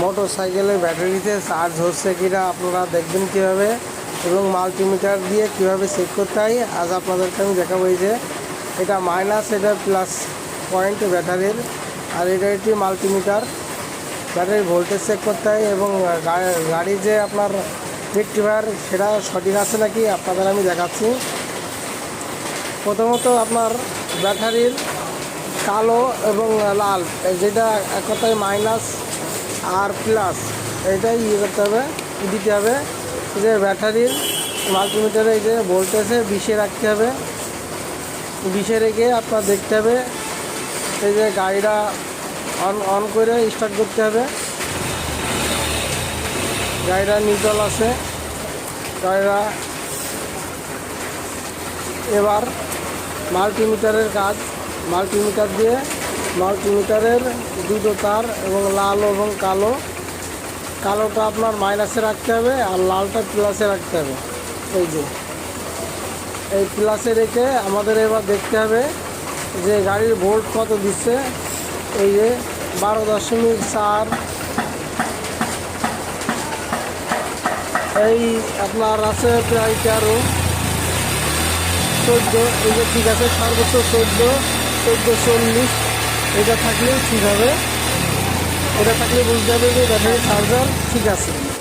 Motor সাইকেলের ব্যাটারিতে charge হচ্ছে কিনা আপনারা দেখবেন কীভাবে, এবং মাল্টিমিটার দিয়ে কিভাবে চেক করতে হয় আজ আপনাদেরকে আমি দেখাবো। এই যে এটা মাইনাস, এটা প্লাস পয়েন্ট ব্যাটারির, আর এটা একটি মাল্টিমিটার। ব্যাটারির ভোল্টেজ চেক করতে হয় এবং গাড়ির যে আপনার রেক্টিফায়ার সেটা সঠিক আছে নাকি আপনাদের আমি দেখাচ্ছি। প্রথমত আপনার ব্যাটারির কালো এবং লাল, যেটা এক কথায় মাইনাস আর প্লাস, এইটাই করতে হবে, দিতে হবে। যে ব্যাটারির মাল্টিমিটারে এই যে ভোল্টেজে 20-এ রাখতে হবে। 20-এ রেখে আপনার দেখতে হবে। এই যে গাড়িটা অন করে স্টার্ট করতে হবে। গাড়িটা নিউট্রাল আছে। গাড়িটা এবার মাল্টিমিটারের কাজ, মাল্টিমিটার দিয়ে মাল্টিমিটারের দুটো তার এবং লাল এবং কালোটা আপনার মাইনাসে রাখতে হবে আর লালটা প্লাসে রাখতে হবে। এই যে এই প্লাসে রেখে আমাদের এবার দেখতে হবে যে গাড়ির ভোল্ট কত দিচ্ছে। এই যে 12.4, এই আপনার আছে প্রায় 13, 14, এই যে ঠিক আছে। সর্বোচ্চ 1440 এটা থাকলেই ঠিক হবে। এটা থাকলে বুঝতে হবে যে ব্যাটারি চার্জার ঠিক আছে।